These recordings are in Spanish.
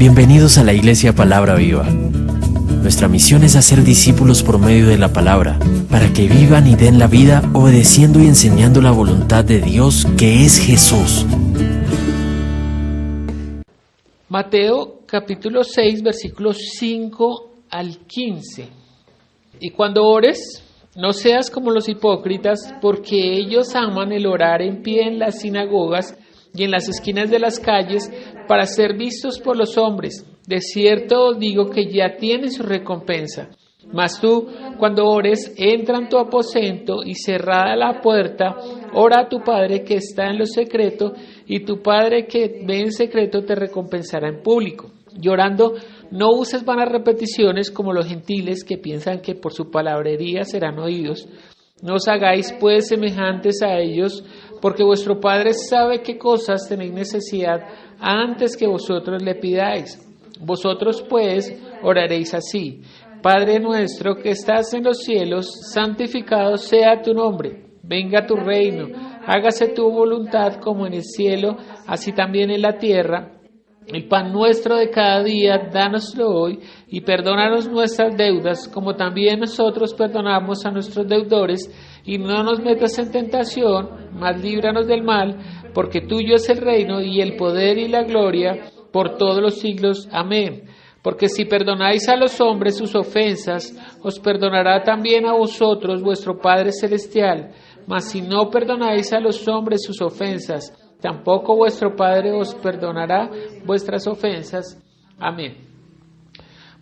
Bienvenidos a la Iglesia Palabra Viva. Nuestra misión es hacer discípulos por medio de la palabra, para que vivan y den la vida obedeciendo y enseñando la voluntad de Dios, que es Jesús. Mateo capítulo 6, versículos 5 al 15. Y cuando ores, no seas como los hipócritas, porque ellos aman el orar en pie en las sinagogas y en las esquinas de las calles para ser vistos por los hombres. De cierto os digo que ya tienen su recompensa. Mas tú, cuando ores, entra en tu aposento y cerrada la puerta, ora a tu Padre que está en lo secreto, y tu Padre que ve en secreto te recompensará en público. Llorando, no uses vanas repeticiones como los gentiles que piensan que por su palabrería serán oídos. No os hagáis pues semejantes a ellos, porque vuestro Padre sabe qué cosas tenéis necesidad antes que vosotros le pidáis. Vosotros pues oraréis así: Padre nuestro que estás en los cielos, santificado sea tu nombre. Venga tu reino, hágase tu voluntad como en el cielo, así también en la tierra. El pan nuestro de cada día, dánoslo hoy, y perdónanos nuestras deudas, como también nosotros perdonamos a nuestros deudores, y no nos metas en tentación, mas líbranos del mal, porque tuyo es el reino, y el poder y la gloria, por todos los siglos. Amén. Porque si perdonáis a los hombres sus ofensas, os perdonará también a vosotros vuestro Padre Celestial. Mas si no perdonáis a los hombres sus ofensas, tampoco vuestro Padre os perdonará vuestras ofensas. Amén.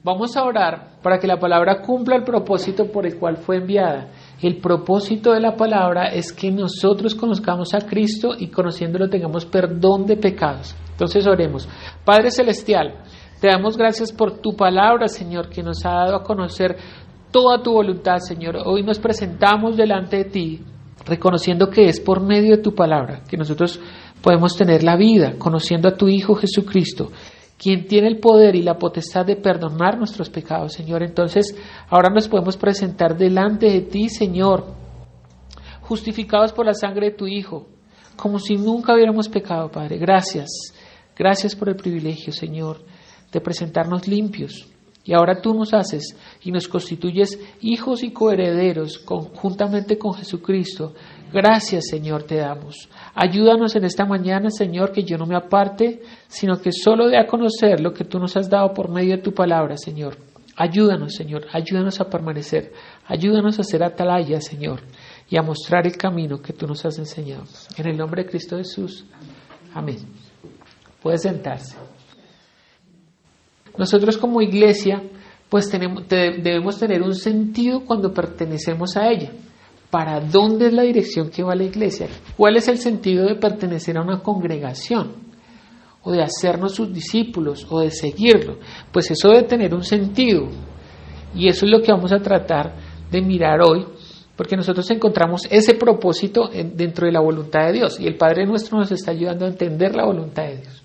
Vamos a orar para que la palabra cumpla el propósito por el cual fue enviada. El propósito de la palabra es que nosotros conozcamos a Cristo y conociéndolo tengamos perdón de pecados. Entonces oremos. Padre Celestial, te damos gracias por tu palabra, Señor, que nos ha dado a conocer toda tu voluntad, Señor. Hoy nos presentamos delante de ti, reconociendo que es por medio de tu palabra que nosotros podemos tener la vida, conociendo a tu Hijo Jesucristo, quien tiene el poder y la potestad de perdonar nuestros pecados, Señor. Entonces, ahora nos podemos presentar delante de ti, Señor, justificados por la sangre de tu Hijo, como si nunca hubiéramos pecado, Padre. Gracias. Gracias por el privilegio, Señor, de presentarnos limpios. Y ahora tú nos haces y nos constituyes hijos y coherederos conjuntamente con Jesucristo. Gracias, Señor, te damos. Ayúdanos en esta mañana, Señor, que yo no me aparte, sino que solo dé a conocer lo que tú nos has dado por medio de tu palabra, Señor. Ayúdanos, Señor, ayúdanos a permanecer. Ayúdanos a ser atalaya, Señor, y a mostrar el camino que tú nos has enseñado. En el nombre de Cristo Jesús. Amén. Puede sentarse. Nosotros como iglesia, pues debemos tener un sentido cuando pertenecemos a ella. ¿Para dónde es la dirección que va la iglesia? ¿Cuál es el sentido de pertenecer a una congregación? ¿O de hacernos sus discípulos? ¿O de seguirlo? Pues eso debe tener un sentido. Y eso es lo que vamos a tratar de mirar hoy, porque nosotros encontramos ese propósito dentro de la voluntad de Dios. Y el Padre nuestro nos está ayudando a entender la voluntad de Dios.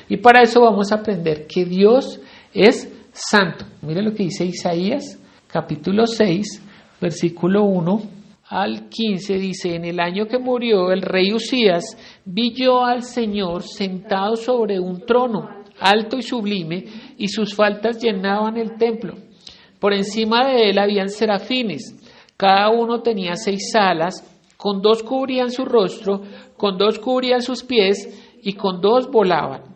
Y para eso vamos a aprender que Dios es santo. Miren lo que dice Isaías, capítulo 6, versículo 1 al 15. Dice: en el año que murió el rey Usías, vi yo al Señor sentado sobre un trono, alto y sublime, y sus faldas llenaban el templo. Por encima de él habían serafines, cada uno tenía 6 alas, con 2 cubrían su rostro, con 2 cubrían sus pies, y con 2 volaban.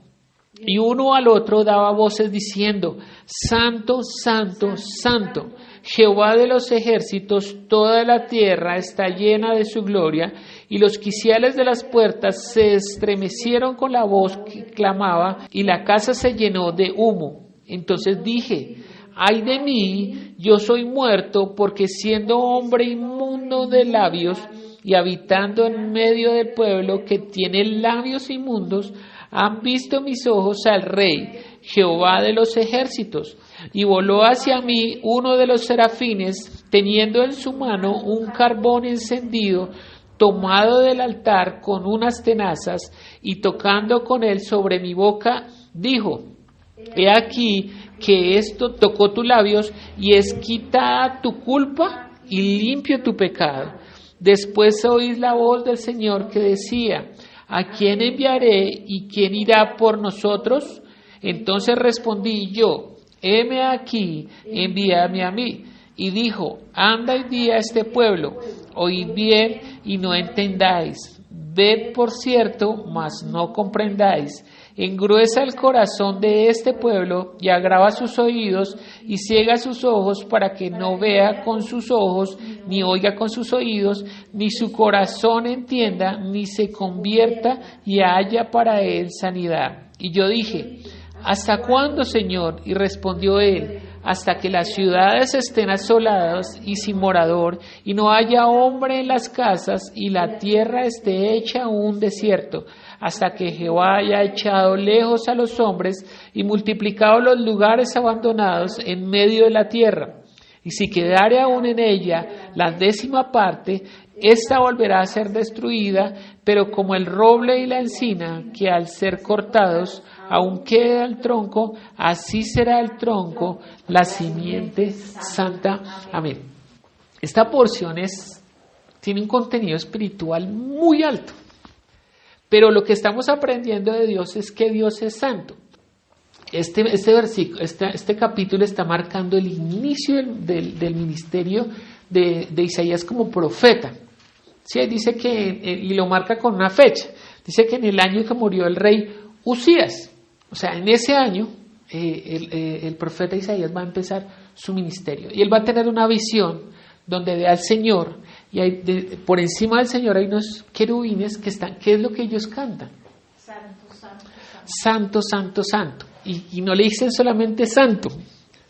Y uno al otro daba voces diciendo: Santo, Santo, Santo, Jehová de los ejércitos, toda la tierra está llena de su gloria. Y los quiciales de las puertas se estremecieron con la voz que clamaba, y la casa se llenó de humo. Entonces dije: ay de mí, yo soy muerto, porque siendo hombre inmundo de labios y habitando en medio del pueblo que tiene labios inmundos, han visto mis ojos al Rey, Jehová de los ejércitos. Y voló hacia mí uno de los serafines, teniendo en su mano un carbón encendido, tomado del altar con unas tenazas, y tocando con él sobre mi boca, dijo: he aquí que esto tocó tus labios, y es quitada tu culpa y limpio tu pecado. Después oí la voz del Señor que decía: ¿a quién enviaré y quién irá por nosotros? Entonces respondí yo, heme aquí, envíame a mí. Y dijo, anda y di a este pueblo, oíd bien y no entendáis, ved por cierto, mas no comprendáis. Engruesa el corazón de este pueblo y agrava sus oídos y ciega sus ojos para que no vea con sus ojos, ni oiga con sus oídos, ni su corazón entienda, ni se convierta y haya para él sanidad. Y yo dije, ¿hasta cuándo, Señor? Y respondió él, hasta que las ciudades estén asoladas y sin morador, y no haya hombre en las casas, y la tierra esté hecha un desierto, hasta que Jehová haya echado lejos a los hombres y multiplicado los lugares abandonados en medio de la tierra. Y si quedare aún en ella la 10ª parte, ésta volverá a ser destruida, pero como el roble y la encina, que al ser cortados aún queda el tronco, así será el tronco, la simiente santa. Amén. Esta porción tiene un contenido espiritual muy alto, pero lo que estamos aprendiendo de Dios es que Dios es santo. Este capítulo está marcando el inicio del ministerio de Isaías como profeta. Sí, dice que, y lo marca con una fecha, dice que en el año que murió el rey Usías, o sea, en ese año el profeta Isaías va a empezar su ministerio y él va a tener una visión donde ve al Señor y por encima del Señor hay unos querubines que están, ¿qué es lo que ellos cantan? Santo, santo, santo. Santo, santo, santo. Y no le dicen solamente santo,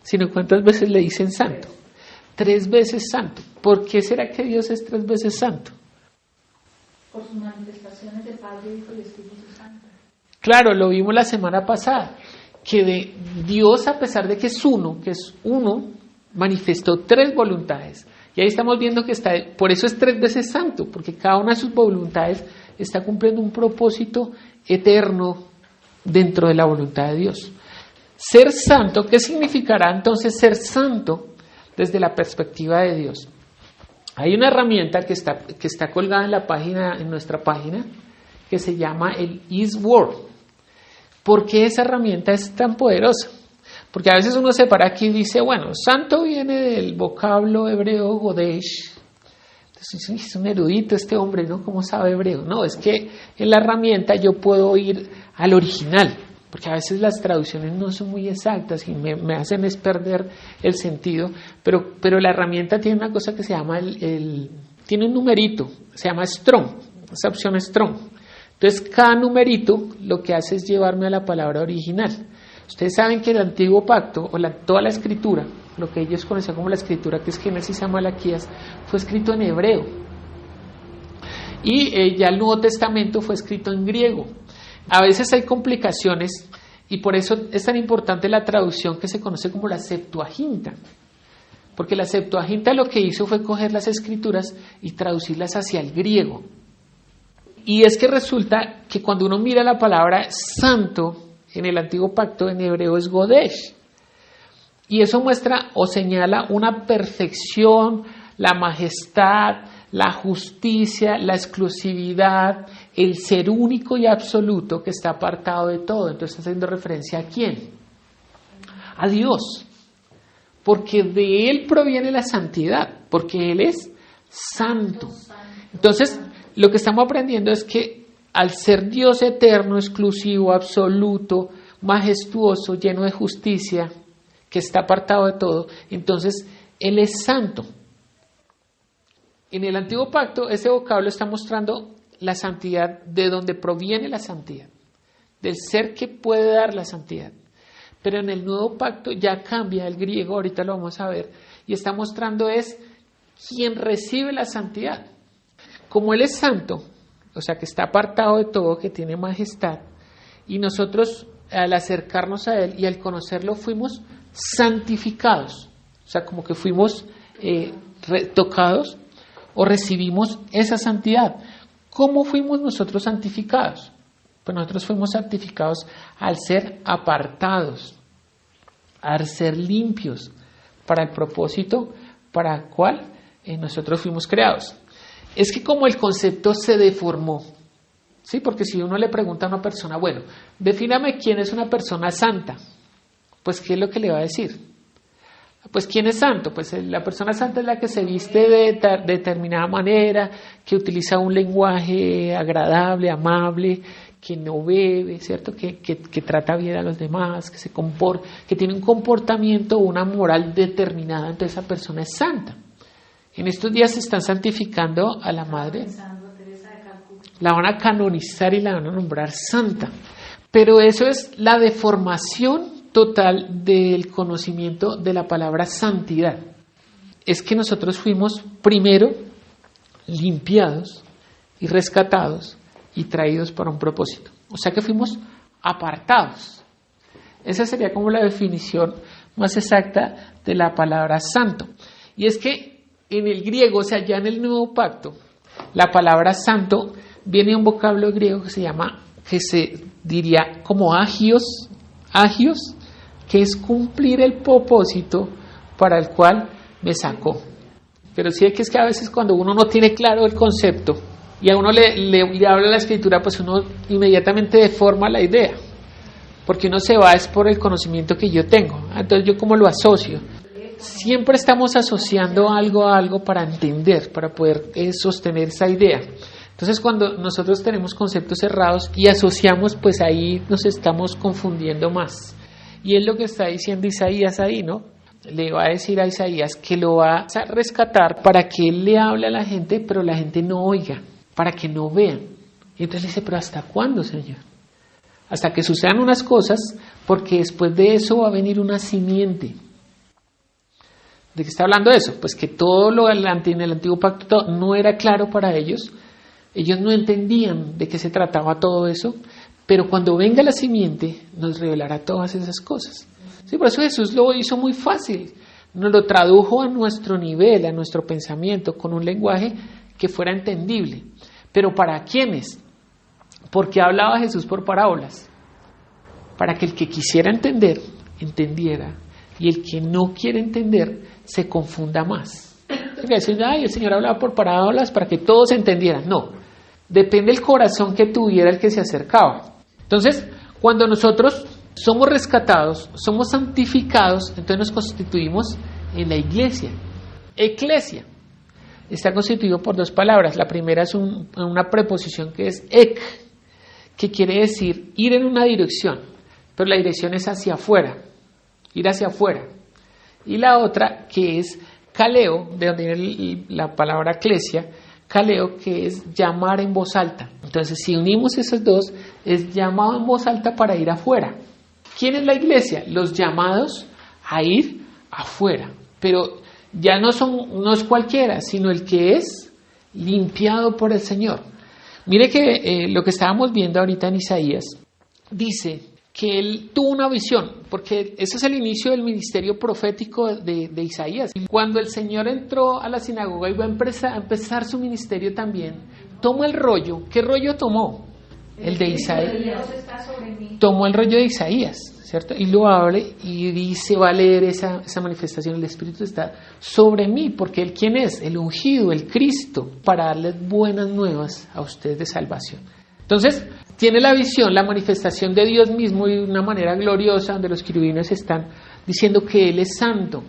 sino cuántas veces le dicen santo. 3 veces santo. ¿Por qué será que Dios es 3 veces santo? Por sus manifestaciones de Padre, Hijo y Espíritu Santo. Claro, lo vimos la semana pasada, que de Dios, a pesar de que es uno, manifestó 3 voluntades. Y ahí estamos viendo que por eso es 3 veces santo, porque cada una de sus voluntades está cumpliendo un propósito eterno dentro de la voluntad de Dios. Ser santo, ¿qué significará entonces ser santo desde la perspectiva de Dios? Hay una herramienta que está colgada en nuestra página, que se llama el Is Word. ¿Por qué esa herramienta es tan poderosa? Porque a veces uno se para aquí y dice, bueno, santo viene del vocablo hebreo Godesh. Entonces es un erudito este hombre, ¿no? ¿Cómo sabe hebreo? No, es que en la herramienta yo puedo ir al original, porque a veces las traducciones no son muy exactas y me hacen perder el sentido, pero la herramienta tiene una cosa que se llama, tiene un numerito, se llama Strong, esa opción es Strong. Entonces cada numerito lo que hace es llevarme a la palabra original. Ustedes saben que el Antiguo Pacto, toda la Escritura, lo que ellos conocían como la Escritura, que es Génesis a Malaquías, fue escrito en hebreo. Y ya el Nuevo Testamento fue escrito en griego. A veces hay complicaciones y por eso es tan importante la traducción que se conoce como la Septuaginta. Porque la Septuaginta lo que hizo fue coger las Escrituras y traducirlas hacia el griego. Y es que resulta que cuando uno mira la palabra santo en el Antiguo Pacto, en hebreo es Godesh. Y eso muestra o señala una perfección, la majestad, la justicia, la exclusividad, el ser único y absoluto que está apartado de todo. Entonces está haciendo referencia ¿a quién? A Dios. Porque de Él proviene la santidad, porque Él es santo. Entonces, lo que estamos aprendiendo es que al ser Dios eterno, exclusivo, absoluto, majestuoso, lleno de justicia, que está apartado de todo, entonces Él es santo. En el Antiguo Pacto, ese vocablo está mostrando la santidad, de donde proviene la santidad, del ser que puede dar la santidad. Pero en el Nuevo Pacto ya cambia el griego, ahorita lo vamos a ver, y está mostrando es quien recibe la santidad. Como Él es santo, o sea que está apartado de todo, que tiene majestad, y nosotros al acercarnos a Él y al conocerlo fuimos santificados, o sea como que fuimos tocados o recibimos esa santidad. ¿Cómo fuimos nosotros santificados? Pues nosotros fuimos santificados al ser apartados, al ser limpios, para el propósito para el cual nosotros fuimos creados. Es que como el concepto se deformó, Sí, porque si uno le pregunta a una persona, bueno, defíname quién es una persona santa, pues ¿qué es lo que le va a decir? Pues ¿quién es santo? Pues la persona santa es la que se viste de determinada manera, que utiliza un lenguaje agradable, amable, que no bebe, ¿cierto? Que trata bien a los demás, que tiene un comportamiento o una moral determinada, entonces esa persona es santa. En estos días se están santificando a la Madre. La van a canonizar y la van a nombrar santa. Pero eso es la deformación total del conocimiento de la palabra santidad. Es que nosotros fuimos primero limpiados y rescatados y traídos para un propósito. O sea que fuimos apartados. Esa sería como la definición más exacta de la palabra santo. Y es que en el griego, o sea, ya en el Nuevo Pacto, la palabra santo viene de un vocablo griego que se diría como agios, que es cumplir el propósito para el cual me sacó. Pero sí es que a veces cuando uno no tiene claro el concepto y a uno le habla la Escritura, pues uno inmediatamente deforma la idea, porque uno se va es por el conocimiento que yo tengo. Entonces yo como lo asocio. Siempre estamos asociando algo a algo para entender, para poder sostener esa idea. Entonces cuando nosotros tenemos conceptos cerrados y asociamos, pues ahí nos estamos confundiendo más. Y es lo que está diciendo Isaías ahí, ¿no? Le va a decir a Isaías que lo va a rescatar para que él le hable a la gente, pero la gente no oiga, para que no vean. Y entonces dice, pero ¿hasta cuándo, Señor? Hasta que sucedan unas cosas, porque después de eso va a venir una simiente. ¿De qué está hablando eso? Pues que todo lo en el antiguo pacto no era claro para ellos. Ellos no entendían de qué se trataba todo eso, pero cuando venga la simiente nos revelará todas esas cosas. Sí, por eso Jesús lo hizo muy fácil. Nos lo tradujo a nuestro nivel, a nuestro pensamiento, con un lenguaje que fuera entendible. ¿Pero para quiénes? Porque hablaba Jesús por parábolas. Para que el que quisiera entender, entendiera. Y el que no quiere entender, se confunda más. Porque dicen, ay, el Señor hablaba por parábolas para que todos entendieran. No, depende del corazón que tuviera el que se acercaba. Entonces, cuando nosotros somos rescatados, somos santificados, entonces nos constituimos en la iglesia. Eclesia está constituido por dos palabras. La primera es una preposición que es ek, que quiere decir ir en una dirección, pero la dirección es hacia afuera, ir hacia afuera. Y la otra que es kaleo, de donde viene la palabra eclesia, kaleo, que es llamar en voz alta. Entonces, si unimos esos dos, es llamado en voz alta para ir afuera. ¿Quién es la iglesia? Los llamados a ir afuera. Pero ya no es cualquiera, sino el que es limpiado por el Señor. Mire que lo que estábamos viendo ahorita en Isaías, dice que él tuvo una visión, porque ese es el inicio del ministerio profético de Isaías. Cuando el Señor entró a la sinagoga y va a empezar su ministerio también, toma el rollo. ¿Qué rollo tomó? El de Isaías. Tomó el rollo de Isaías, ¿cierto? Y lo abre y dice, va a leer esa manifestación. El Espíritu está sobre mí, porque ¿él quién es? El ungido, el Cristo, para darles buenas nuevas a ustedes de salvación. Entonces, tiene la visión, la manifestación de Dios mismo de una manera gloriosa, donde los querubines están diciendo que Él es santo.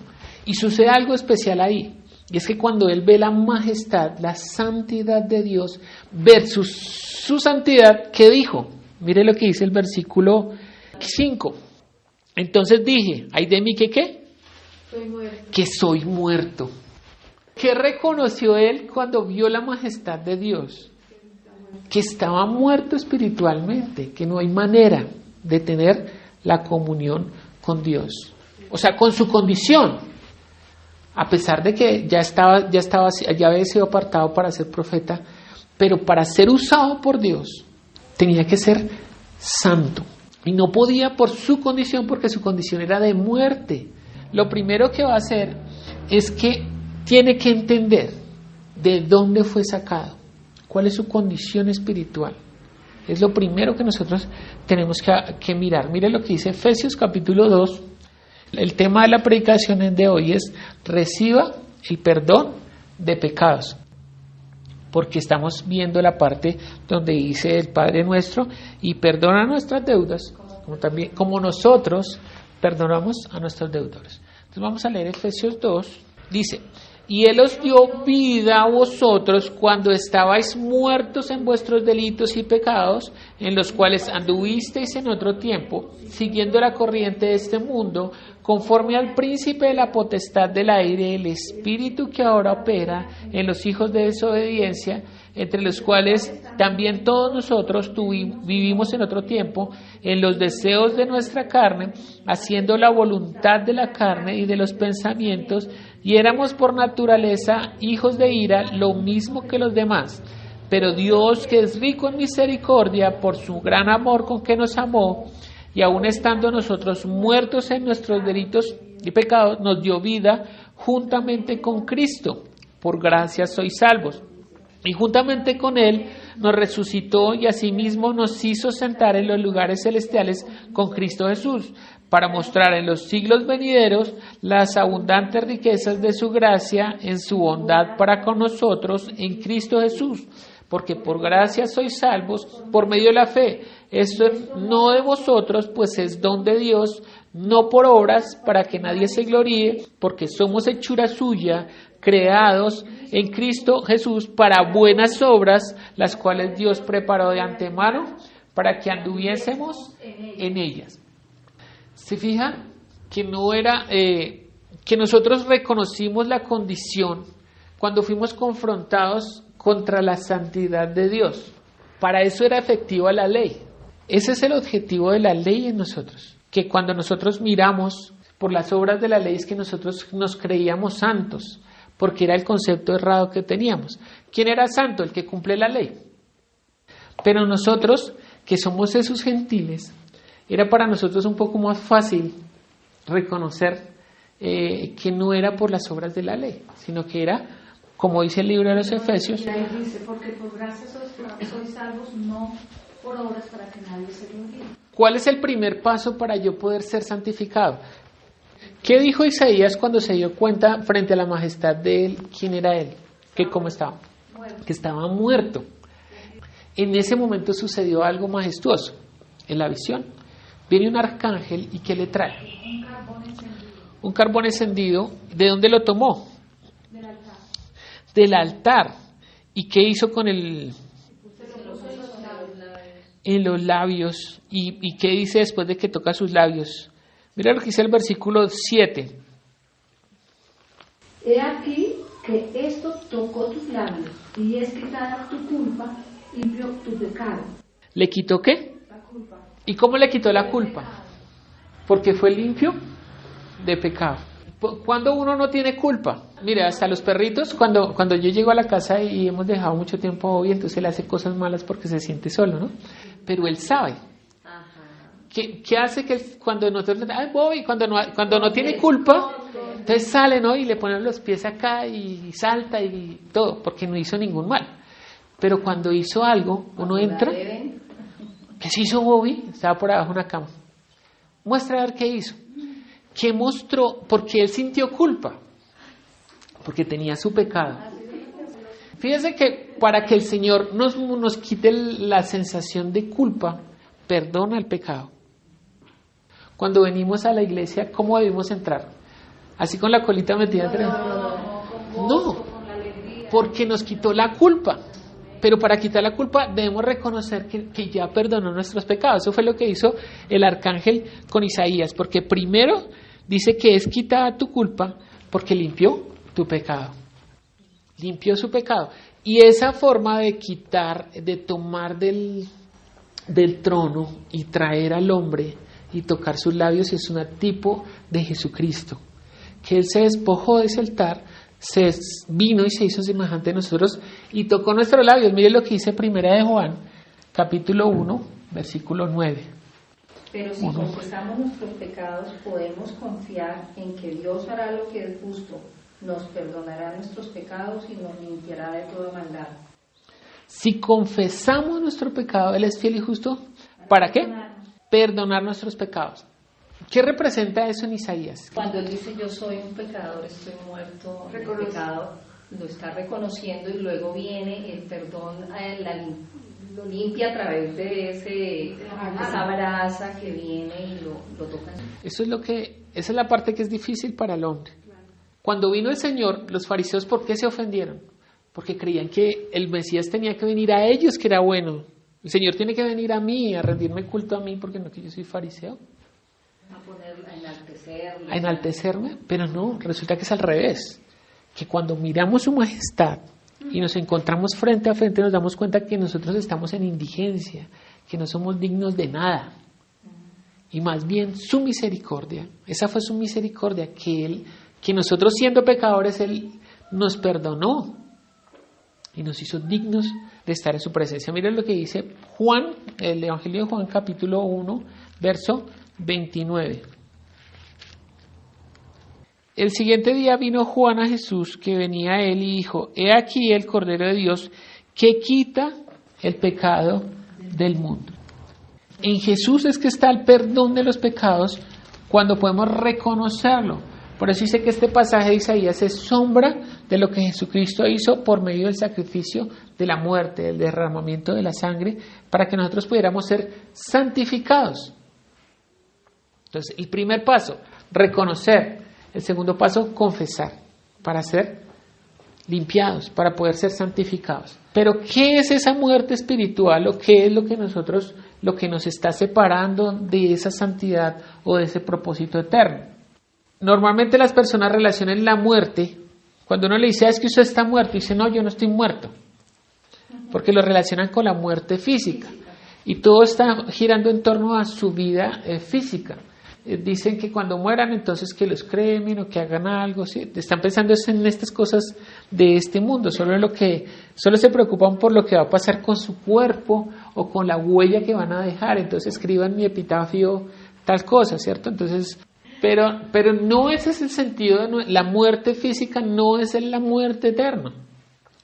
Y sucede algo especial ahí, y es que cuando Él ve la majestad, la santidad de Dios versus su santidad, ¿qué dijo? Mire lo que dice el versículo 5. Entonces dije, ¿ay de mí que qué? Que soy muerto. ¿Qué reconoció Él cuando vio la majestad de Dios? Que estaba muerto espiritualmente, que no hay manera de tener la comunión con Dios. O sea, con su condición, a pesar de que ya había sido apartado para ser profeta, pero para ser usado por Dios tenía que ser santo. Y no podía por su condición, porque su condición era de muerte. Lo primero que va a hacer es que tiene que entender de dónde fue sacado. ¿Cuál es su condición espiritual? Es lo primero que nosotros tenemos que mirar. Mire lo que dice Efesios capítulo 2. El tema de la predicación de hoy es: reciba el perdón de pecados. porque estamos viendo la parte donde dice el Padre Nuestro y perdona nuestras deudas, como nosotros perdonamos a nuestros deudores. Entonces vamos a leer Efesios 2, dice: y Él os dio vida a vosotros cuando estabais muertos en vuestros delitos y pecados, en los cuales anduvisteis en otro tiempo, siguiendo la corriente de este mundo, conforme al príncipe de la potestad del aire, el espíritu que ahora opera en los hijos de desobediencia, entre los cuales también todos nosotros vivimos en otro tiempo, en los deseos de nuestra carne, haciendo la voluntad de la carne y de los pensamientos, y éramos por naturaleza hijos de ira, lo mismo que los demás. Pero Dios, que es rico en misericordia, por su gran amor con que nos amó, y aun estando nosotros muertos en nuestros delitos y pecados, nos dio vida juntamente con Cristo. Por gracia sois salvos. Y juntamente con Él nos resucitó y asimismo nos hizo sentar en los lugares celestiales con Cristo Jesús, para mostrar en los siglos venideros las abundantes riquezas de su gracia en su bondad para con nosotros en Cristo Jesús. Porque por gracia sois salvos por medio de la fe. Esto no de vosotros, pues es don de Dios, no por obras, para que nadie se gloríe, porque somos hechura suya, creados en Cristo Jesús para buenas obras, las cuales Dios preparó de antemano para que anduviésemos en ellas. ¿Se fijan que no era que nosotros reconocimos la condición cuando fuimos confrontados contra la santidad de Dios? Para eso era efectiva la ley. Ese es el objetivo de la ley en nosotros, que cuando nosotros miramos por las obras de la ley es que nosotros nos creíamos santos, porque era el concepto errado que teníamos. ¿Quién era santo? El que cumple la ley. Pero nosotros, que somos esos gentiles, era para nosotros un poco más fácil reconocer que no era por las obras de la ley, sino que era, como dice el libro de los Efesios. Y ahí dice, porque por gracia sois salvos, no por obras, para que nadie se gloríe. ¿Cuál es el primer paso para yo poder ser santificado? ¿Qué dijo Isaías cuando se dio cuenta frente a la majestad de él? ¿Quién era él? ¿Que cómo estaba? Muerto. Que estaba muerto. En ese momento sucedió algo majestuoso. En la visión viene un arcángel y ¿qué le trae? Un carbón encendido. Un carbón encendido. ¿De dónde lo tomó? Del altar. Del altar. ¿Y qué hizo con el? En los labios. ¿Y qué dice después de que toca sus labios? Mira lo que dice el versículo 7. He aquí que esto tocó tus labios, y es quitada tu culpa, limpio tu pecado. ¿Le quitó qué? La culpa. ¿Y cómo le quitó la culpa? Porque fue limpio de pecado. ¿Cuándo uno no tiene culpa? Mire, hasta los perritos, cuando yo llego a la casa y hemos dejado mucho tiempo a Bobby, entonces él hace cosas malas porque se siente solo, ¿no? Pero él sabe. ¿Qué hace que cuando nosotros, Bobby, cuando no tiene culpa, entonces sale, ¿no? Y le ponen los pies acá y salta y todo, porque no hizo ningún mal. Pero cuando hizo algo, uno entra. ¿Qué se hizo Bobby? Estaba por abajo en una cama. Muestra a ver qué hizo. ¿Qué mostró? Porque él sintió culpa. Porque tenía su pecado. Fíjese que para que el Señor nos quite la sensación de culpa, perdona el pecado. Cuando venimos a la iglesia, ¿cómo debemos entrar? ¿Así con la colita metida entre? No, porque nos quitó la culpa. Pero para quitar la culpa debemos reconocer que ya perdonó nuestros pecados. Eso fue lo que hizo el arcángel con Isaías. Porque primero dice que es quitada tu culpa porque limpió tu pecado. Limpió su pecado. Y esa forma de quitar, de tomar del trono y traer al hombre y tocar sus labios es un tipo de Jesucristo. Que Él se despojó de ese altar, se vino y se hizo semejante a nosotros y tocó nuestros labios. Mire lo que dice Primera de Juan, capítulo 1, versículo 9. Pero si confesamos nuestros pecados, podemos confiar en que Dios hará lo que es justo, nos perdonará nuestros pecados y nos limpiará de toda maldad. Si confesamos nuestro pecado, Él es fiel y justo. ¿Para qué? Perdonar nuestros pecados. ¿Qué representa eso en Isaías? Cuando Él dice yo soy un pecador, estoy muerto en pecado, lo está reconociendo y luego viene el perdón, lo limpia a través de esa brasa que viene y lo toca. Esa es la parte que es difícil para el hombre. Cuando vino el Señor, los fariseos, ¿por qué se ofendieron? Porque creían que el Mesías tenía que venir a ellos, que era bueno. El Señor tiene que venir a mí, a rendirme culto a mí, porque no que yo soy fariseo. A enaltecerme, pero no, resulta que es al revés. Que cuando miramos su majestad y nos encontramos frente a frente, nos damos cuenta que nosotros estamos en indigencia, que no somos dignos de nada. Y más bien su misericordia, esa fue su misericordia, que nosotros siendo pecadores, Él nos perdonó y nos hizo dignos de estar en su presencia. Miren lo que dice Juan, el Evangelio de Juan, capítulo 1, verso 29. El siguiente día vino Juan a Jesús, que venía a él, y dijo: He aquí el Cordero de Dios, que quita el pecado del mundo. En Jesús es que está el perdón de los pecados cuando podemos reconocerlo. Por eso dice que este pasaje de Isaías es sombra de lo que Jesucristo hizo por medio del sacrificio de la muerte, del derramamiento de la sangre, para que nosotros pudiéramos ser santificados. Entonces, el primer paso, reconocer. El segundo paso, confesar, para ser limpiados, para poder ser santificados. Pero, ¿qué es esa muerte espiritual o qué es lo que nos está separando de esa santidad o de ese propósito eterno? Normalmente las personas relacionan la muerte, cuando uno le dice: es que usted está muerto, y dice: no, yo no estoy muerto, porque lo relacionan con la muerte física, y todo está girando en torno a su vida física. Dicen que cuando mueran, entonces que los cremen o que hagan algo, ¿sí? Están pensando en estas cosas de este mundo, solo se preocupan por lo que va a pasar con su cuerpo o con la huella que van a dejar. Entonces escriban mi epitafio tal cosa, ¿cierto? Entonces, pero no ese es el sentido la muerte física no es la muerte eterna,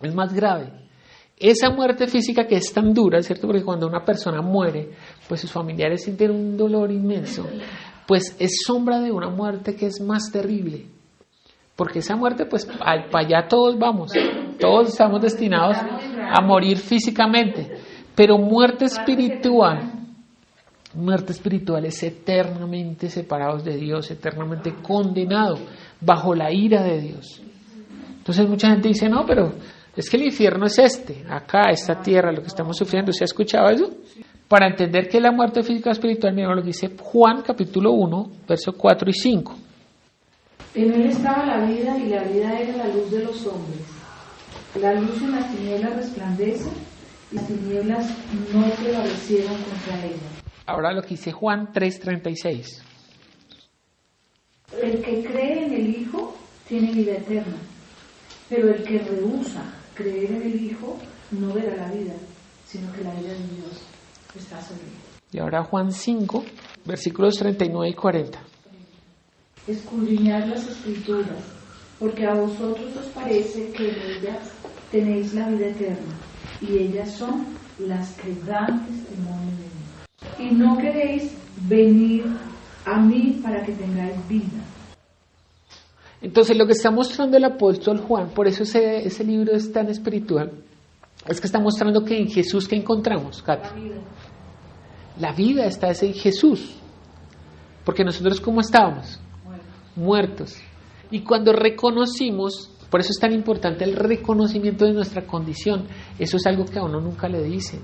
es más grave. Esa muerte física que es tan dura, ¿cierto? Porque cuando una persona muere, pues sus familiares sienten un dolor inmenso. Pues es sombra de una muerte que es más terrible. Porque esa muerte, pues para allá todos vamos. Todos estamos destinados a morir físicamente. Pero muerte espiritual es eternamente separados de Dios, eternamente condenado, bajo la ira de Dios. Entonces mucha gente dice: no, pero es que el infierno es acá, esta tierra, lo que estamos sufriendo. ¿Se ha escuchado eso? Para entender que la muerte física y espiritual, mira lo que dice Juan capítulo 1, versos 4 y 5. En él estaba la vida, y la vida era la luz de los hombres. La luz en las tinieblas resplandece, y las tinieblas no prevalecieron contra ella. Ahora lo que dice Juan 3:36. El que cree en el Hijo tiene vida eterna, pero el que rehúsa creer en el Hijo no verá la vida, sino que la vida de Dios está sobre él. Y ahora Juan 5, versículos 39 y 40. Escudriñad las Escrituras, porque a vosotros os parece que en ellas tenéis la vida eterna, y ellas son las que dan testimonio de mí. Y no queréis venir a mí para que tengáis vida. Entonces lo que está mostrando el apóstol Juan, por eso ese libro es tan espiritual, es que está mostrando que en Jesús, ¿qué encontramos, Katy? La vida está en Jesús. Porque nosotros, ¿cómo estábamos? Muertos. Y cuando reconocimos, por eso es tan importante el reconocimiento de nuestra condición. Eso es algo que a uno nunca le dicen.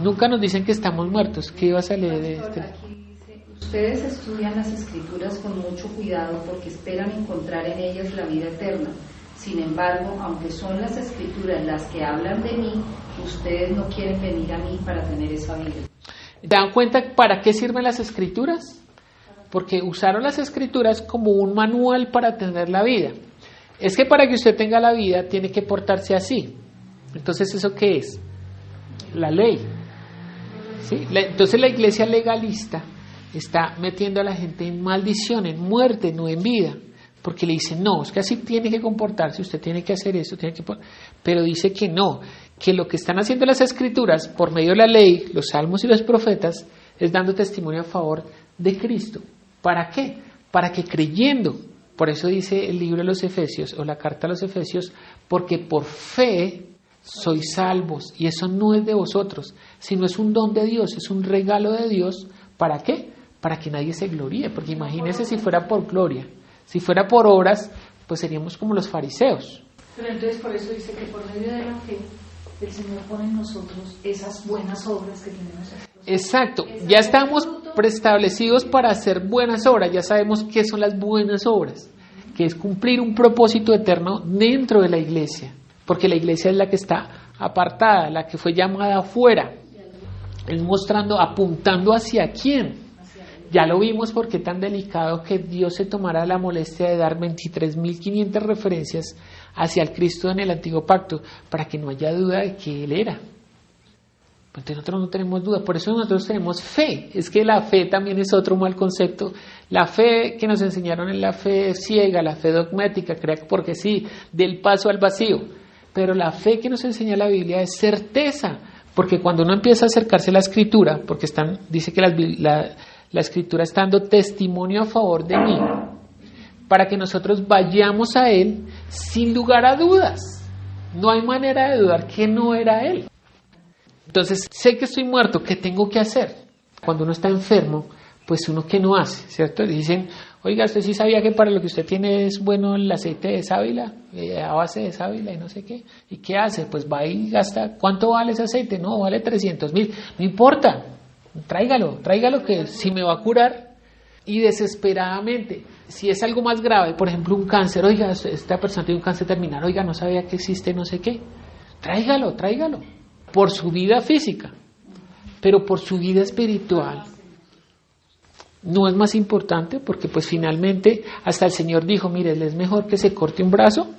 Nunca nos dicen que estamos muertos. ¿Qué ibas a leer de este? Aquí dice: ustedes estudian las Escrituras con mucho cuidado porque esperan encontrar en ellas la vida eterna. Sin embargo, aunque son las Escrituras las que hablan de mí, ustedes no quieren venir a mí para tener esa vida. ¿Te dan cuenta para qué sirven las Escrituras? Porque usaron las Escrituras como un manual para tener la vida. Es que para que usted tenga la vida tiene que portarse así. Entonces, ¿eso qué es? La ley. ¿Sí? Entonces la iglesia legalista está metiendo a la gente en maldición, en muerte, no en vida. Porque le dicen: no, es que así tiene que comportarse, usted tiene que hacer esto, pero dice que no, que lo que están haciendo las Escrituras por medio de la ley, los salmos y los profetas, es dando testimonio a favor de Cristo. ¿Para qué? Para que creyendo Por eso dice el libro de los Efesios, o la carta a los Efesios, porque por fe sois salvos, y eso no es de vosotros, sino es un don de Dios, es un regalo de Dios. ¿Para qué? Para que nadie se gloríe, porque imagínense si fuera por gloria, si fuera por obras, pues seríamos como los fariseos. Pero entonces por eso dice que por medio de la fe el Señor pone en nosotros esas buenas obras que tenemos. Exacto, ya estamos preestablecidos para hacer buenas obras, ya sabemos qué son las buenas obras, que es cumplir un propósito eterno dentro de la iglesia, porque la iglesia es la que está apartada, la que fue llamada afuera, es mostrando, apuntando hacia quién. Ya lo vimos porque tan delicado que Dios se tomara la molestia de dar 23.500 referencias hacia el Cristo en el Antiguo Pacto, para que no haya duda de que Él era. Entonces nosotros no tenemos duda, por eso nosotros tenemos fe. Es que la fe también es otro mal concepto. La fe que nos enseñaron es la fe ciega, la fe dogmática, porque sí, del paso al vacío. Pero la fe que nos enseña la Biblia es certeza, porque cuando uno empieza a acercarse a la Escritura, porque dice que la Escritura está dando testimonio a favor de mí, para que nosotros vayamos a Él sin lugar a dudas. No hay manera de dudar que no era Él. Entonces, sé que estoy muerto, ¿qué tengo que hacer? Cuando uno está enfermo, pues uno ¿qué no hace? ¿Cierto? Dicen, oiga, ¿usted sí sabía que para lo que usted tiene es bueno el aceite de sábila, a base de sábila y no sé qué? ¿Y qué hace? Pues va y gasta, ¿cuánto vale ese aceite? No, vale 300,000, no importa, tráigalo que si me va a curar. Y desesperadamente, si es algo más grave, por ejemplo un cáncer, oiga, esta persona tiene un cáncer terminal, oiga, no sabía que existe no sé qué, tráigalo, por su vida física, pero por su vida espiritual no es más importante, porque pues finalmente hasta el Señor dijo, mire, es mejor que se corte un brazo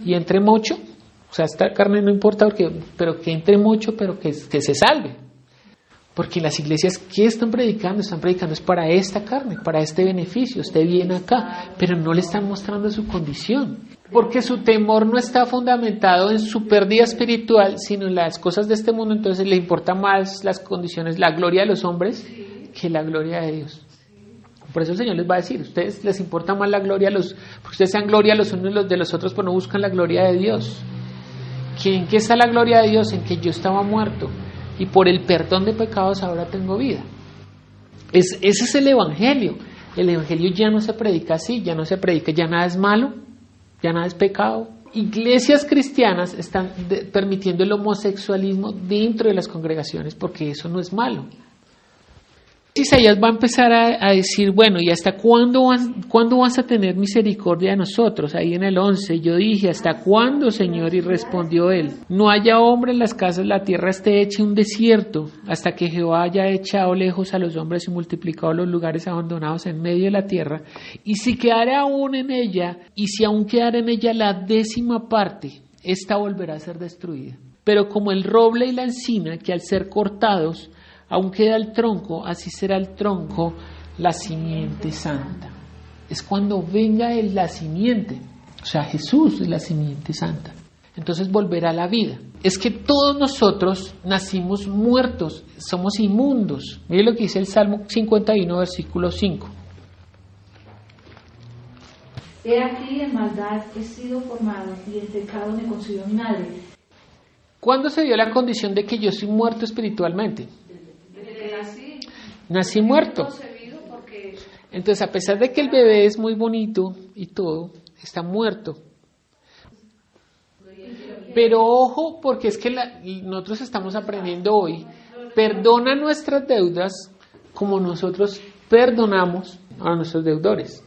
y entre mocho, o sea, esta carne no importa, pero que entre mocho, pero que se salve. Porque las iglesias, ¿qué están predicando? Están predicando es para esta carne, para este beneficio. Usted viene acá, pero no le están mostrando su condición. Porque su temor no está fundamentado en su pérdida espiritual, sino en las cosas de este mundo. Entonces le importa más las condiciones, la gloria de los hombres, que la gloria de Dios. Por eso el Señor les va a decir, ustedes les importa más la gloria porque ustedes sean gloria los unos de los otros, pero no buscan la gloria de Dios. ¿En qué está la gloria de Dios? En que yo estaba muerto. Y por el perdón de pecados ahora tengo vida. Ese es el Evangelio. El Evangelio ya no se predica así, ya nada es malo, ya nada es pecado. Iglesias cristianas están permitiendo el homosexualismo dentro de las congregaciones porque eso no es malo. Isaías va a empezar a decir, bueno, ¿y hasta cuándo vas a tener misericordia de nosotros? Ahí en el 11, yo dije, ¿hasta cuándo, Señor? Y respondió él, no haya hombre en las casas, la tierra esté hecha un desierto, hasta que Jehová haya echado lejos a los hombres y multiplicado los lugares abandonados en medio de la tierra. Y si quedara aún en ella, y si aún quedara en ella la 10ª parte, esta volverá a ser destruida. Pero como el roble y la encina, que al ser cortados, aún queda el tronco, así será el tronco, la simiente santa. Es cuando venga la simiente, o sea, Jesús es la simiente santa. Entonces volverá a la vida. Es que todos nosotros nacimos muertos, somos inmundos. Mire lo que dice el Salmo 51, versículo 5. He aquí en maldad he sido formado y en pecado me concibió mi madre. ¿Cuándo se dio la condición de que yo soy muerto espiritualmente? Nací muerto. Entonces, a pesar de que el bebé es muy bonito y todo, está muerto. Pero ojo, porque es que nosotros estamos aprendiendo hoy, perdona nuestras deudas como nosotros perdonamos a nuestros deudores.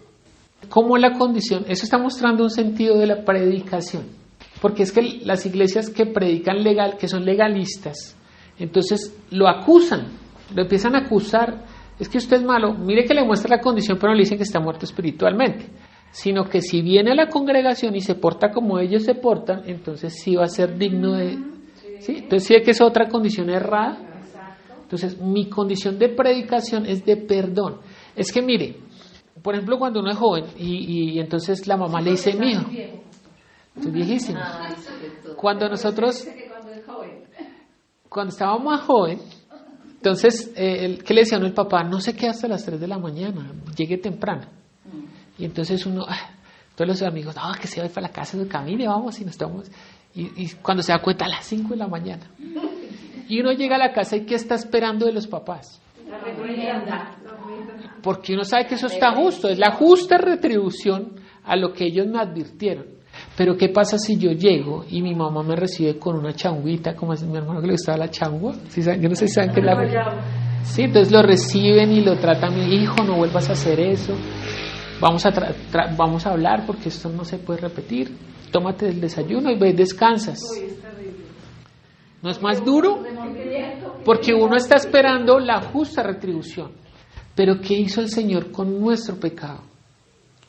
Como la condición, eso está mostrando un sentido de la predicación. Porque es que las iglesias que predican que son legalistas, entonces lo acusan. Lo empiezan a acusar, es que usted es malo, mire que le muestra la condición, pero no le dicen que está muerto espiritualmente, sino que si viene a la congregación y se porta como ellos se portan, entonces sí va a ser digno de... ¿sí? Entonces sí que es otra condición errada. Entonces mi condición de predicación es de perdón. Es que mire, por ejemplo cuando uno es joven y entonces la mamá le dice, mijo, estoy viejísimo. Cuando estábamos más joven, entonces, ¿qué le decía uno el papá? No se quede hasta las 3 de la mañana, llegue temprano. Y entonces uno, Todos los amigos, no, que se va para la casa, camine, vamos y nos tomamos. Y cuando se da cuenta a las 5 de la mañana. Y uno llega a la casa y ¿qué está esperando de los papás? Porque uno sabe que eso está justo, es la justa retribución a lo que ellos me advirtieron. Pero ¿qué pasa si yo llego y mi mamá me recibe con una changuita, como es mi hermano que le gustaba la changua? ¿Sí saben? Yo no sé si saben qué es la... Sí, entonces lo reciben y lo tratan, hijo, no vuelvas a hacer eso. Vamos a hablar porque esto no se puede repetir. Tómate el desayuno y ve, descansas. ¿No es más duro? Porque uno está esperando la justa retribución. Pero ¿qué hizo el Señor con nuestro pecado?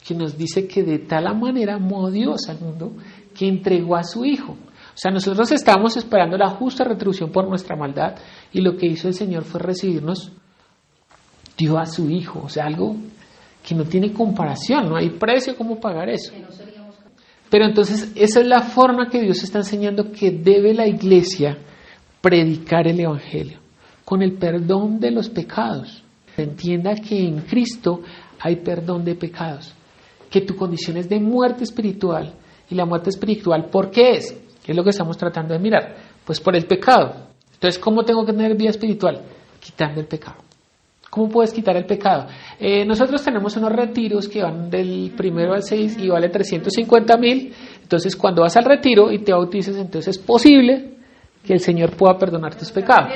Que nos dice que de tal manera amó Dios al mundo que entregó a su Hijo. O sea, nosotros estábamos esperando la justa retribución por nuestra maldad y lo que hizo el Señor fue recibirnos, dio a su Hijo. O sea, algo que no tiene comparación, no hay precio como pagar eso. Pero entonces esa es la forma que Dios está enseñando que debe la iglesia predicar el Evangelio, con el perdón de los pecados. Entienda que en Cristo hay perdón de pecados, que tu condición es de muerte espiritual, y la muerte espiritual, ¿por qué es? ¿Qué es lo que estamos tratando de mirar? Pues por el pecado. Entonces, ¿cómo tengo que tener vida espiritual? Quitando el pecado. ¿Cómo puedes quitar el pecado? Nosotros tenemos unos retiros que van del 1 al 6 y vale 350,000. Entonces, cuando vas al retiro y te bautices, entonces es posible que el Señor pueda perdonar tus pecados.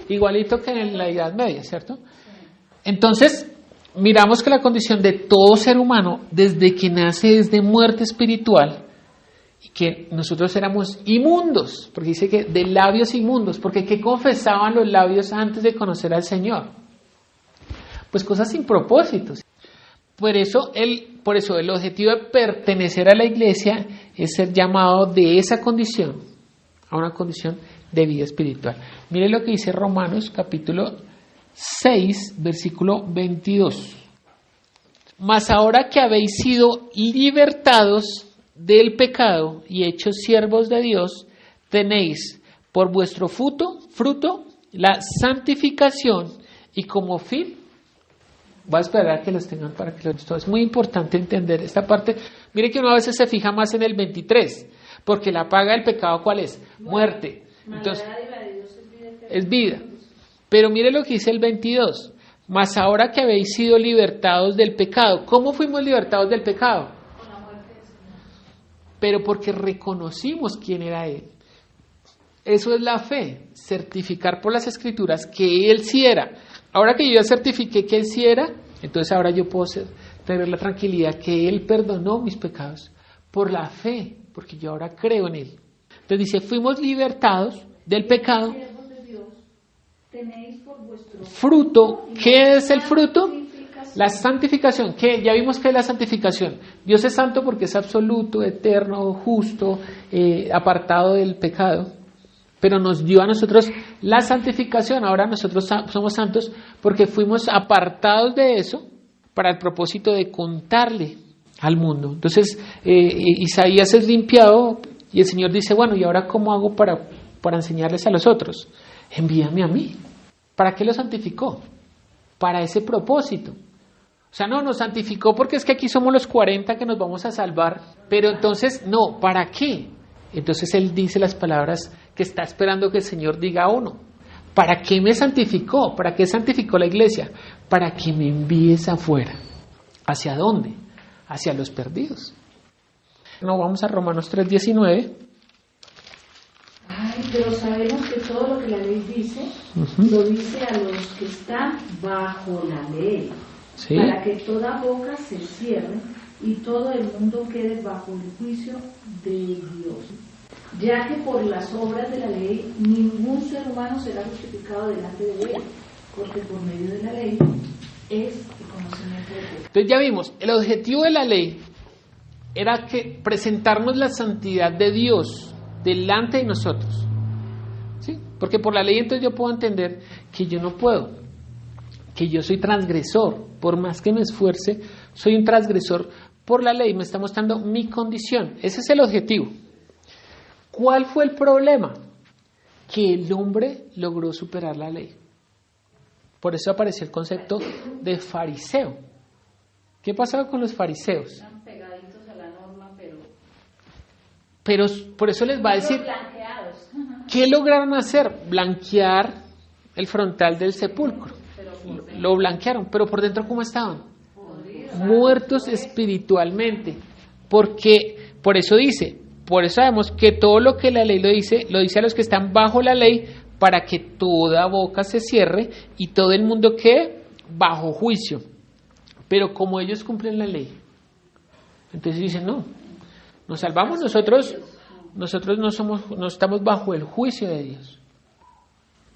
Igualito que en la Edad Media, ¿cierto? Entonces, miramos que la condición de todo ser humano, desde que nace, es de muerte espiritual. Y que nosotros éramos inmundos, porque dice que de labios inmundos, porque ¿qué confesaban los labios antes de conocer al Señor? Pues cosas sin propósitos. Por eso el objetivo de pertenecer a la iglesia es ser llamado de esa condición a una condición de vida espiritual. Mire lo que dice Romanos capítulo 6, versículo 22. Mas ahora que habéis sido libertados del pecado y hechos siervos de Dios, tenéis por vuestro fruto la santificación y como fin, voy a esperar a que los tengan para que los... Es muy importante entender esta parte. Mire que uno a veces se fija más en el 23, porque la paga del pecado, ¿cuál es? Muerte. Entonces, es vida. Pero mire lo que dice el 22. Mas ahora que habéis sido libertados del pecado. ¿Cómo fuimos libertados del pecado? Pero porque reconocimos quién era Él. Eso es la fe, certificar por las Escrituras que Él sí era. Ahora que yo ya certifiqué que Él sí era, entonces ahora yo puedo tener la tranquilidad que Él perdonó mis pecados por la fe, porque yo ahora creo en Él. Entonces dice, fuimos libertados del pecado. Fruto, ¿qué es el fruto? La santificación, ¿qué? Ya vimos que es la santificación. Dios es santo porque es absoluto, eterno, justo, apartado del pecado. Pero nos dio a nosotros la santificación. Ahora nosotros somos santos porque fuimos apartados de eso para el propósito de contarle al mundo. Entonces, Isaías es limpiado y el Señor dice, bueno, ¿y ahora cómo hago para enseñarles a los otros? Envíame a mí. ¿Para qué lo santificó? Para ese propósito. O sea, no, nos santificó porque es que aquí somos los 40 que nos vamos a salvar. Pero entonces, no, ¿para qué? Entonces Él dice las palabras que está esperando que el Señor diga a uno. ¿Para qué me santificó? ¿Para qué santificó la iglesia? Para que me envíes afuera. ¿Hacia dónde? Hacia los perdidos. No, vamos a Romanos 3:19. Ay, pero sabemos que todo lo que la ley dice, lo dice a los que están bajo la ley. ¿Sí? Para que toda boca se cierre y todo el mundo quede bajo el juicio de Dios. Ya que por las obras de la ley ningún ser humano será justificado delante de Él, porque por medio de la ley es el conocimiento de Dios. Entonces ya vimos, el objetivo de la ley era que presentarnos la santidad de Dios delante de nosotros. ¿Sí? Porque por la ley entonces yo puedo entender que yo no puedo, que yo soy transgresor, por más que me esfuerce, soy un transgresor por la ley, me está mostrando mi condición. Ese es el objetivo. ¿Cuál fue el problema? Que el hombre logró superar la ley. Por eso apareció el concepto de fariseo. ¿Qué pasaba con los fariseos? Están pegaditos a la norma, Pero por eso les va a decir, ¿qué lograron hacer? Blanquear el frontal del sepulcro. Lo blanquearon, pero por dentro ¿cómo estaban? Muertos espiritualmente. Porque, por eso sabemos que todo lo que la ley lo dice a los que están bajo la ley, para que toda boca se cierre y todo el mundo quede bajo juicio. Pero como ellos cumplen la ley, entonces dicen, no, nos salvamos nosotros no estamos bajo el juicio de Dios.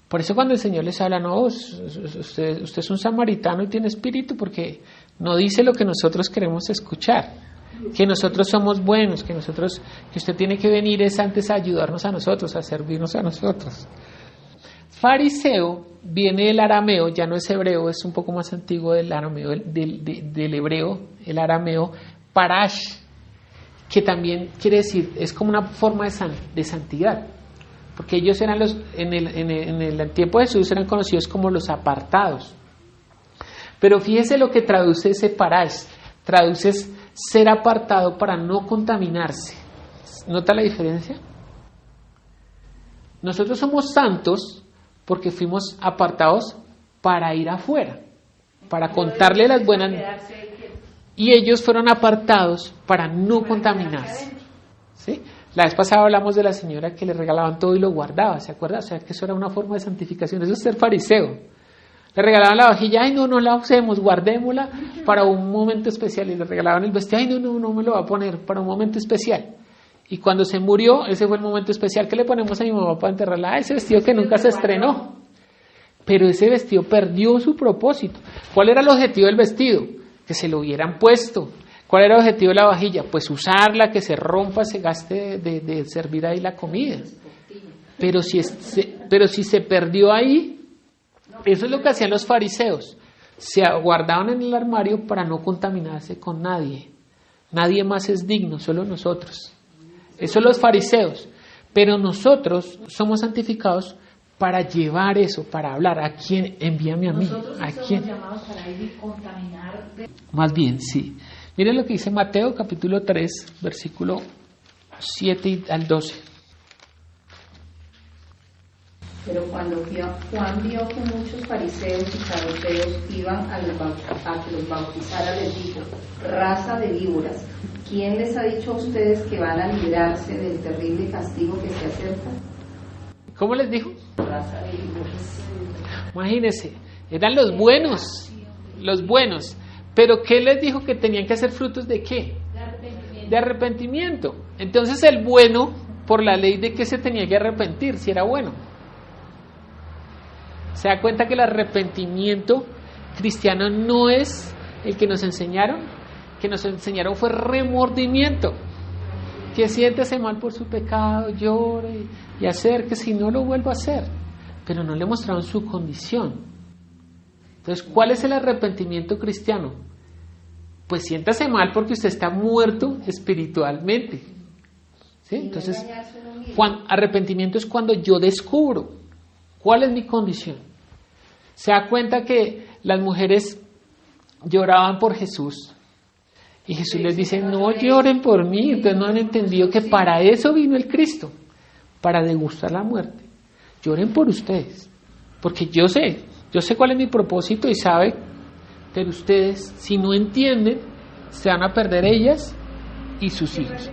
Por eso cuando el Señor les habla, no, usted es un samaritano y tiene espíritu, porque no dice lo que nosotros queremos escuchar, que nosotros somos buenos, que usted tiene que venir es antes a ayudarnos a nosotros, a servirnos a nosotros. Fariseo viene del arameo, ya no es hebreo, es un poco más antiguo del arameo, del hebreo, el arameo, parash, que también quiere decir, es como una forma de santidad. Porque ellos eran en el tiempo de Jesús eran conocidos como los apartados. Pero fíjese lo que traduce ese parash. Traduce ser apartado para no contaminarse. ¿Nota la diferencia? Nosotros somos santos porque fuimos apartados para ir afuera, para contarle las buenas. Y ellos fueron apartados para no contaminarse. ¿Sí? La vez pasada hablamos de la señora que le regalaban todo y lo guardaba, ¿se acuerda? O sea, que eso era una forma de santificación, eso es ser fariseo. Le regalaban la vajilla, ay, no la usemos, guardémosla para un momento especial. Y le regalaban el vestido, ay, no me lo va a poner para un momento especial. Y cuando se murió, ese fue el momento especial que le ponemos a mi mamá para enterrarla. Ah, ese vestido que nunca se estrenó. Pero ese vestido perdió su propósito. ¿Cuál era el objetivo del vestido? Que se lo hubieran puesto. ¿Cuál era el objetivo de la vajilla? Pues usarla, que se rompa, se gaste de servir ahí la comida. Pero si se perdió ahí, eso es lo que hacían los fariseos. Se guardaban en el armario para no contaminarse con nadie. Nadie más es digno, solo nosotros. Eso son los fariseos. Pero nosotros somos santificados para llevar eso, para hablar. ¿A quién? Envíame a mí. ¿A quién? Somos llamados para ir y contaminar. Más bien, sí. Miren lo que dice Mateo capítulo 3, versículo 7 al 12. Pero cuando Juan vio que muchos fariseos y saduceos iban a que los bautizara, les dijo: raza de víboras, ¿quién les ha dicho a ustedes que van a librarse del terrible castigo que se acerca? ¿Cómo les dijo? Raza de víboras. Imagínense, eran los buenos. Pero ¿qué les dijo? Que tenían que hacer frutos ¿de qué? De arrepentimiento. Entonces el bueno, por la ley, ¿de qué se tenía que arrepentir si era bueno? ¿Se da cuenta que el arrepentimiento cristiano no es el que nos enseñaron? Que nos enseñaron fue remordimiento. Que siéntese mal por su pecado, llore y acérquese y no lo vuelva a hacer. Pero no le mostraron su condición. Entonces, ¿cuál es el arrepentimiento cristiano? Pues siéntase mal porque usted está muerto espiritualmente. ¿Sí? Entonces, arrepentimiento es cuando yo descubro cuál es mi condición. Se da cuenta que las mujeres lloraban por Jesús y Jesús les dice: no lloren por mí. Entonces no han entendido que para eso vino el Cristo, para degustar la muerte. Lloren por ustedes, porque yo sé cuál es mi propósito y sabe, pero ustedes, si no entienden, se van a perder ellas y sus hijos.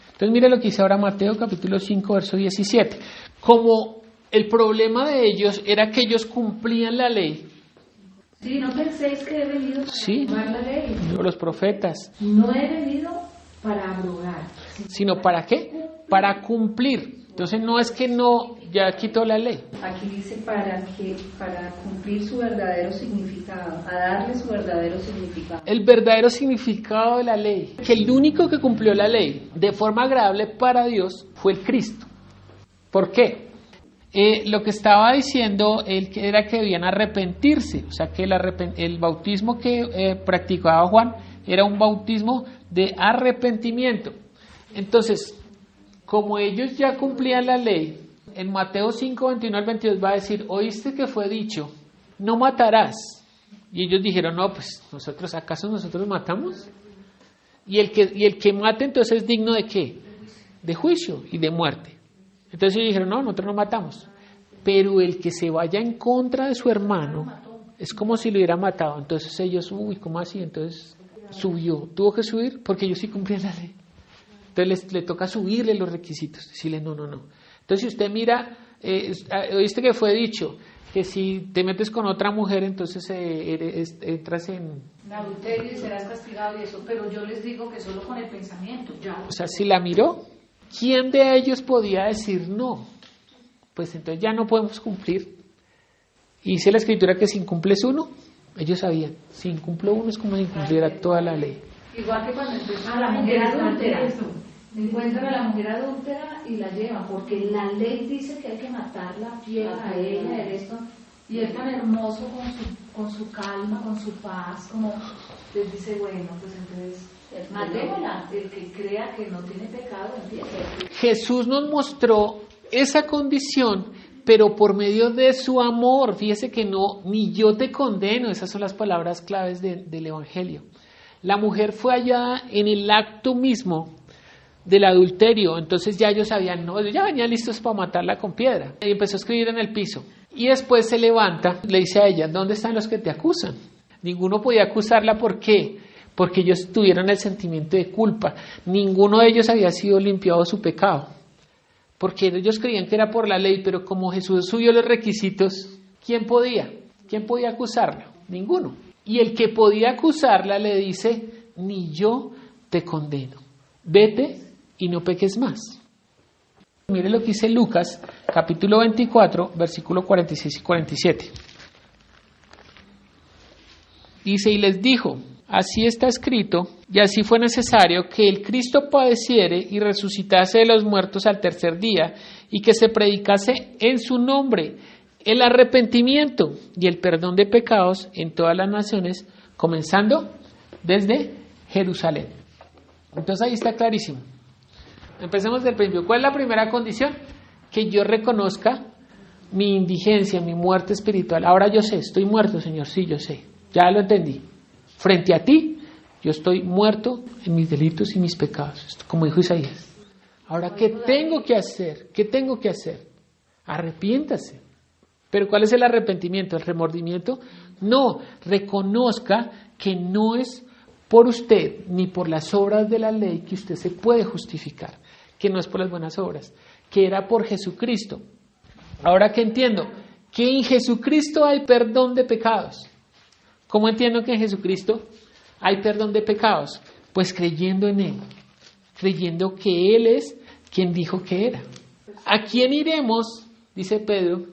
Entonces mire lo que dice ahora Mateo capítulo 5, verso 17. Como el problema de ellos era que ellos cumplían la ley. Sí, no penséis que he venido para abrogar la ley. No, los profetas. No he venido para abrogar. ¿Sino para qué? Para cumplir. Entonces no es que no, ya quitó la ley. Aquí dice para cumplir su verdadero significado, a darle su verdadero significado. El verdadero significado de la ley, que el único que cumplió la ley de forma agradable para Dios fue el Cristo. ¿Por qué? Lo que estaba diciendo él era que debían arrepentirse, o sea que el bautismo que practicaba Juan era un bautismo de arrepentimiento. Entonces, como ellos ya cumplían la ley, en Mateo 5, 21 al 22 va a decir: oíste que fue dicho, no matarás. Y ellos dijeron, no, pues ¿acaso nosotros matamos? Y el que mate entonces es digno ¿de qué? De juicio y de muerte. Entonces ellos dijeron, no, nosotros no matamos. Pero el que se vaya en contra de su hermano es como si lo hubiera matado. Entonces ellos, ¿cómo así? Entonces tuvo que subir porque ellos sí cumplían la ley. Entonces le toca subirle los requisitos, decirle no. Entonces si usted mira, oíste que fue dicho que si te metes con otra mujer, entonces entras en adulterio y serás castigado y eso, pero yo les digo que solo con el pensamiento, ya. O sea, si la miró, ¿quién de ellos podía decir no? Pues entonces ya no podemos cumplir. Y dice la Escritura que si incumples uno, ellos sabían, si incumplo uno es como si incumpliera toda la ley. Igual que cuando empiezan a la mujer adúltera, encuentran a la mujer adúltera y la llevan, porque la ley dice que hay que matarla, fiel a ella, esto, y él tan hermoso con su calma, con su paz, como les dice, bueno, pues entonces matémosla, el que crea que no tiene pecado, empieza. Jesús nos mostró esa condición, pero por medio de su amor. Fíjese que no, ni yo te condeno, esas son las palabras claves del Evangelio. La mujer fue hallada en el acto mismo del adulterio, entonces ya ellos sabían, no, ya venían listos para matarla con piedra. Y empezó a escribir en el piso. Y después se levanta, le dice a ella, ¿dónde están los que te acusan? Ninguno podía acusarla, ¿por qué? Porque ellos tuvieron el sentimiento de culpa. Ninguno de ellos había sido limpiado de su pecado. Porque ellos creían que era por la ley, pero como Jesús subió los requisitos, ¿quién podía? ¿Quién podía acusarla? Ninguno. Y el que podía acusarla le dice, ni yo te condeno. Vete y no peques más. Mire lo que dice Lucas, capítulo 24, versículo 46 y 47. Dice, y les dijo, así está escrito, y así fue necesario que el Cristo padeciere y resucitase de los muertos al tercer día, y que se predicase en su nombre el arrepentimiento y el perdón de pecados en todas las naciones, comenzando desde Jerusalén. Entonces ahí está clarísimo. Empecemos del principio. ¿Cuál es la primera condición? Que yo reconozca mi indigencia, mi muerte espiritual. Ahora yo sé, estoy muerto, Señor, sí, yo sé, ya lo entendí. Frente a ti, yo estoy muerto en mis delitos y mis pecados, como dijo Isaías. Ahora, ¿qué tengo que hacer? ¿Qué tengo que hacer? Arrepiéntase. ¿Pero cuál es el arrepentimiento? ¿El remordimiento? No, reconozca que no es por usted ni por las obras de la ley que usted se puede justificar, que no es por las buenas obras, que era por Jesucristo. Ahora que entiendo que en Jesucristo hay perdón de pecados. ¿Cómo entiendo que en Jesucristo hay perdón de pecados? Pues creyendo en Él, creyendo que Él es quien dijo que era. ¿A quién iremos, dice Pedro,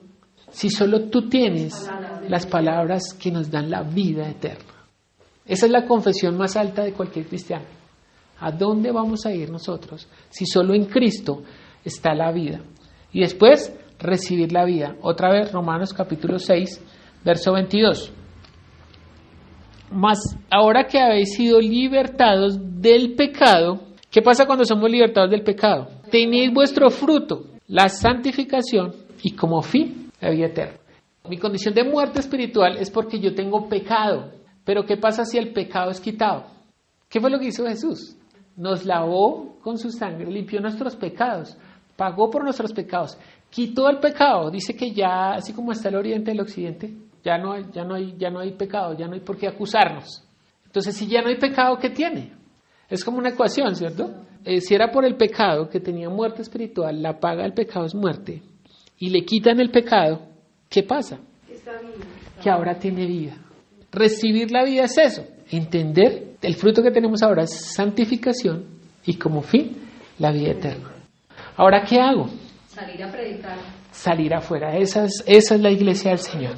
si solo tú tienes las palabras que nos dan la vida eterna? Esa es la confesión más alta de cualquier cristiano. ¿A dónde vamos a ir nosotros si solo en Cristo está la vida? Y después, recibir la vida. Otra vez, Romanos capítulo 6, verso 22. Mas ahora que habéis sido libertados del pecado, ¿qué pasa cuando somos libertados del pecado? Tenéis vuestro fruto, la santificación y como fin, la vida eterna. Mi condición de muerte espiritual es porque yo tengo pecado. Pero ¿qué pasa si el pecado es quitado? ¿Qué fue lo que hizo Jesús? Nos lavó con su sangre, limpió nuestros pecados, pagó por nuestros pecados, quitó el pecado. Dice que ya, así como está el oriente y el occidente, ya no hay pecado, ya no hay por qué acusarnos. Entonces, si ya no hay pecado, ¿qué tiene? Es como una ecuación, ¿cierto? Si era por el pecado que tenía muerte espiritual, la paga del pecado es muerte, y le quitan el pecado, ¿qué pasa? Que ahora tiene vida. Recibir la vida es eso, entender el fruto que tenemos ahora es santificación y como fin la vida eterna. Ahora, ¿qué hago? Salir a predicar. Salir afuera, esa es la iglesia del Señor.